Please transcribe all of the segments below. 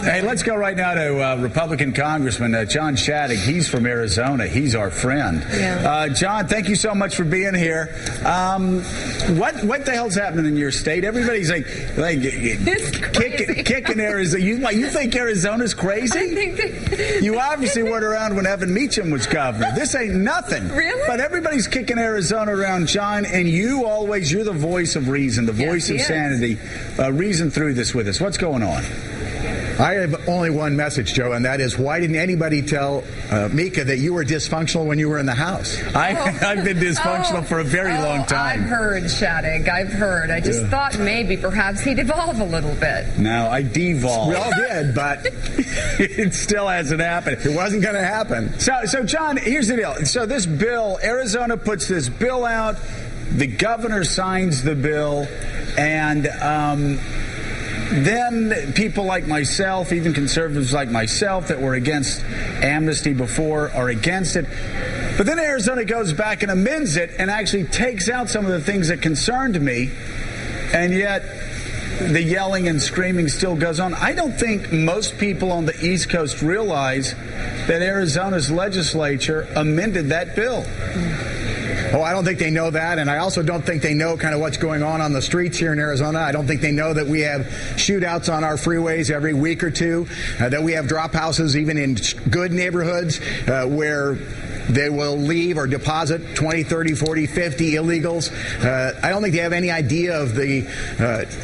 Hey, let's go right now to Republican Congressman John Shadegg. He's from Arizona. He's our friend. Yeah. John, thank you so much for being here. What the hell's happening in your state? Everybody's kicking Arizona. You think Arizona's crazy? I think that you obviously weren't around when Evan Meacham was governor. This ain't nothing. Really? But everybody's kicking Arizona around, John, and you're the voice of reason, the voice of sanity. Reason through this with us. What's going on? I have only one message, Joe, and that is, why didn't anybody tell Mika that you were dysfunctional when you were in the House? I've been dysfunctional for a very long time. I've heard, Shadegg. I've heard. I just thought maybe perhaps he'd evolve a little bit. No, I devolved. We all did, but it still hasn't happened. It wasn't going to happen. So, John, here's the deal. So this bill, Arizona puts this bill out. The governor signs the bill, and then people like myself, even conservatives like myself that were against amnesty before, are against it. But then Arizona goes back and amends it and actually takes out some of the things that concerned me, and yet the yelling and screaming still goes on. I don't think most people on the East Coast realize that Arizona's legislature amended that bill. Oh, I don't think they know that, and I also don't think they know kind of what's going on the streets here in Arizona. I don't think they know that we have shootouts on our freeways every week or two, that we have drop houses even in good neighborhoods where they will leave or deposit 20, 30, 40, 50 illegals. I don't think they have any idea of the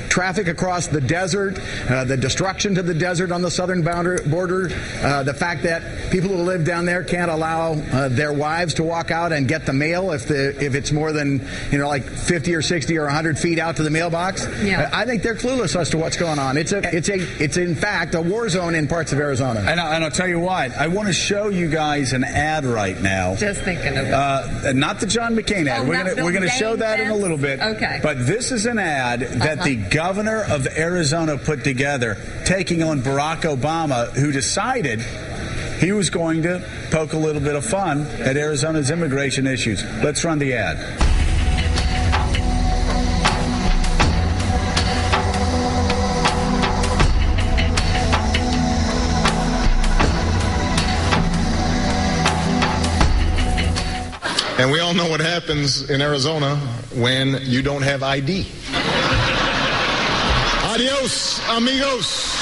traffic across the desert, the destruction to the desert on the southern border, the fact that people who live down there can't allow their wives to walk out and get the mail if it's more than, like 50 or 60 or 100 feet out to the mailbox. Yeah. I think they're clueless as to what's going on. It's in fact a war zone in parts of Arizona. And I'll tell you what, I want to show you guys an ad right now. Just thinking of it. Not the John McCain ad. We're going to show that in a little bit. Okay. But this is an ad that the governor of Arizona put together, taking on Barack Obama, who decided he was going to poke a little bit of fun at Arizona's immigration issues. Let's run the ad. And we all know what happens in Arizona when you don't have ID. Adios, amigos.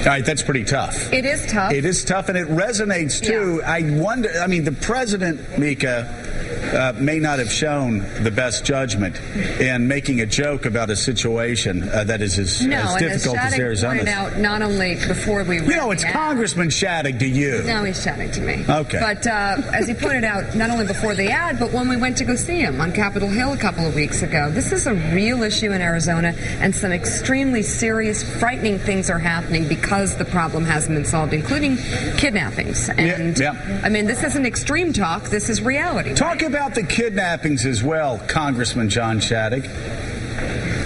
All right, that's pretty tough. It is tough. It is tough, and it resonates, too. Yeah. I wonder, the president, Mika, may not have shown the best judgment in making a joke about a situation that is as difficult as Arizona's. Pointed out, not only before we it's Congressman Shadegg to you. No, he's Shadegg to me. Okay. But as he pointed out, not only before the ad, but when we went to go see him on Capitol Hill a couple of weeks ago, this is a real issue in Arizona, and some extremely serious, frightening things are happening because the problem hasn't been solved, including kidnappings. And, this isn't extreme talk. This is reality. Talk about the kidnappings as well, Congressman John Shadegg.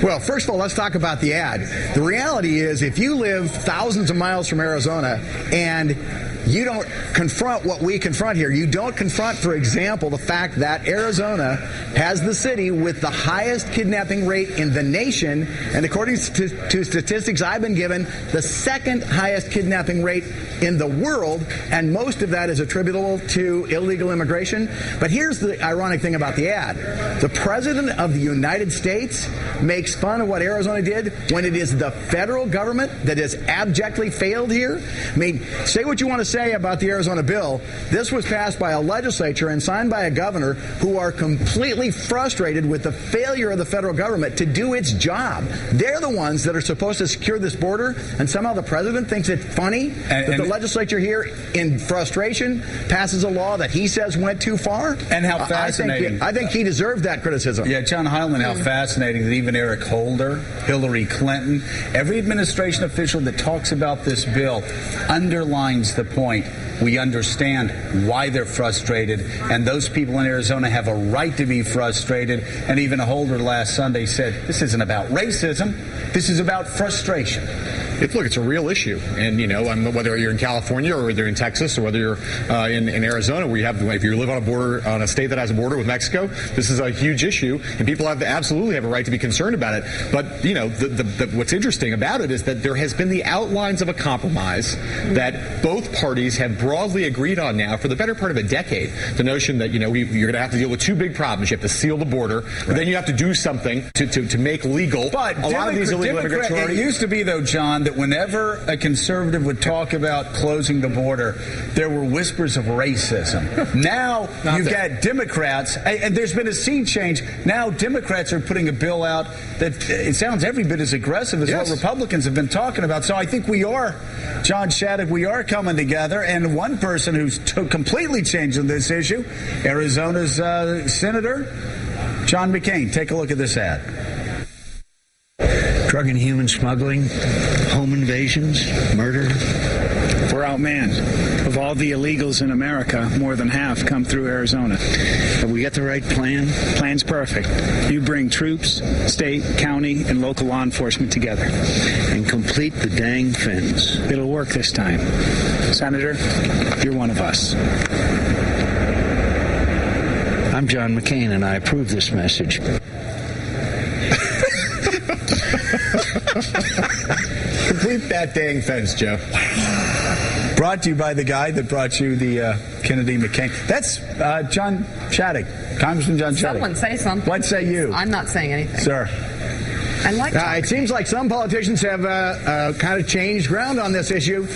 Well, first of all, let's talk about the ad. The reality is, if you live thousands of miles from Arizona and you don't confront what we confront here, you don't confront, for example, the fact that Arizona has the city with the highest kidnapping rate in the nation, and according to statistics I've been given, the second highest kidnapping rate in the world, and most of that is attributable to illegal immigration. But here's the ironic thing about the ad. The President of the United States makes fun of what Arizona did when it is the federal government that has abjectly failed here. Say what you want to say about the Arizona bill. This was passed by a legislature and signed by a governor who are completely frustrated with the failure of the federal government to do its job. They're the ones that are supposed to secure this border, and somehow the president thinks it funny that the legislature here, in frustration, passes a law that he says went too far. And how fascinating. I think he deserved that criticism. Yeah, John Heilemann, how fascinating that even Eric Holder, Hillary Clinton, every administration official that talks about this bill underlines the point. We understand why they're frustrated, and those people in Arizona have a right to be frustrated. And even Holder last Sunday said, this isn't about racism, this is about frustration. Look, it's a real issue. And, whether you're in California or whether you're in Texas or whether you're in Arizona, if you live on a state that has a border with Mexico, this is a huge issue, and people absolutely have a right to be concerned about it. But, what's interesting about it is that there has been the outlines of a compromise that both parties have broadly agreed on now for the better part of a decade. The notion that, you're going to have to deal with two big problems. You have to seal the border, but then you have to do something to make legal. But a lot of these illegal immigrants are already... It used to be, though, John, that whenever a conservative would talk about closing the border, there were whispers of racism. Now you've got Democrats, and there's been a sea change. Now Democrats are putting a bill out that it sounds every bit as aggressive as what Republicans have been talking about. So I think we are, John Shadegg, we are coming together. And one person who's completely changed on this issue, Arizona's Senator John McCain. Take a look at this ad. Drug and human smuggling, home invasions, murder. We're outmanned. Of all the illegals in America, more than half come through Arizona. Have we got the right plan? Plan's perfect. You bring troops, state, county, and local law enforcement together. And complete the dang fence. It'll work this time. Senator, you're one of us. I'm John McCain, and I approve this message. Complete that dang fence, Joe. Brought to you by the guy that brought you the Kennedy McCain. That's John Shadegg, Congressman John Shadegg. Someone say something. What say you? I'm not saying anything. Sir. I like it seems like some politicians have kind of changed ground on this issue.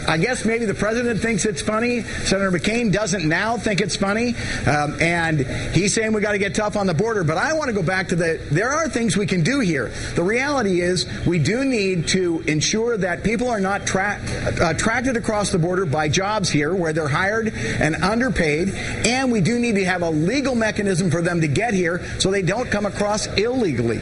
I guess maybe the president thinks it's funny. Senator McCain doesn't now think it's funny. And he's saying we got to get tough on the border. But I want to go back to there are things we can do here. The reality is we do need to ensure that people are not attracted across the border by jobs here where they're hired and underpaid. And we do need to have a legal mechanism for them to get here so they don't come across illegally.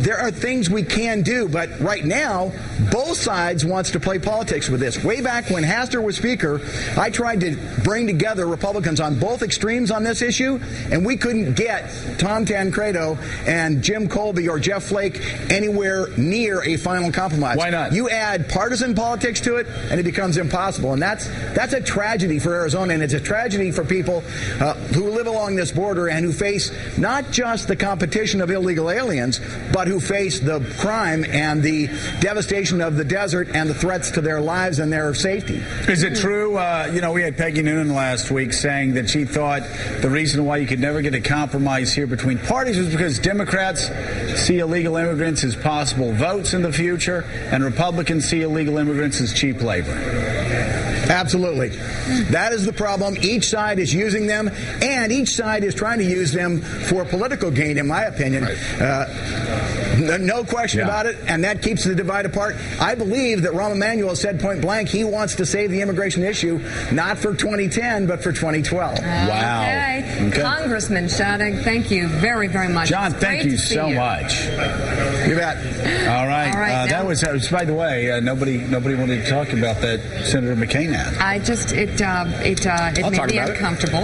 There are things we can do, but right now, both sides wants to play politics with this. Way back when Hastert was Speaker, I tried to bring together Republicans on both extremes on this issue, and we couldn't get Tom Tancredo and Jim Colby or Jeff Flake anywhere near a final compromise. Why not? You add partisan politics to it, and it becomes impossible, and that's a tragedy for Arizona, and it's a tragedy for people who live along this border and who face not just the competition of illegal aliens, but who face the crime and the devastation of the desert and the threats to their lives and their safety. Is it true, we had Peggy Noonan last week saying that she thought the reason why you could never get a compromise here between parties was because Democrats see illegal immigrants as possible votes in the future and Republicans see illegal immigrants as cheap labor? Absolutely. That is the problem. Each side is using them, and each side is trying to use them for political gain, in my opinion. No question about it, and that keeps the divide apart. I believe that Rahm Emanuel said point blank he wants to save the immigration issue, not for 2010, but for 2012. Wow. Okay. Congressman Shadegg, thank you very, very much. John, thank you so much. You bet. All right. That was, by the way, nobody wanted to talk about that Senator McCain ad. It made me uncomfortable.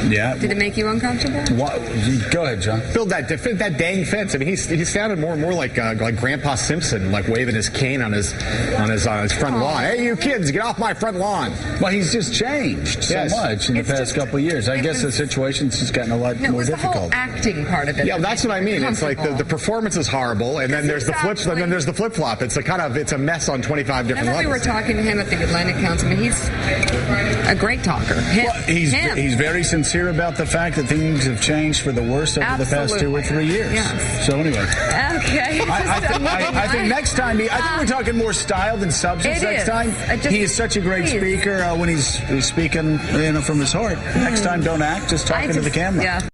Yeah. Did it make you uncomfortable? Go ahead, John. Build that dang fence. I mean, he sounded more like Grandpa Simpson, like waving his cane on his front lawn. Hey, you kids, get off my front lawn. Well, he's just changed so much in the past couple of years. I guess the situation's just gotten a lot more difficult. The whole acting part of it. Yeah, that's what I mean. It's like the performance is horrible, and then there's the flip flop. It's a mess on 25 different levels. We were talking to him at the Atlantic Council. I mean, he's a great talker. He's very sincere about the fact that things have changed for the worse over the past 2 or 3 years. Yes. So anyway. Okay. I think next time, I think we're talking more style than substance next time. He is such a great speaker when he's speaking from his heart. Next time, don't act, just talk into the camera. Yeah.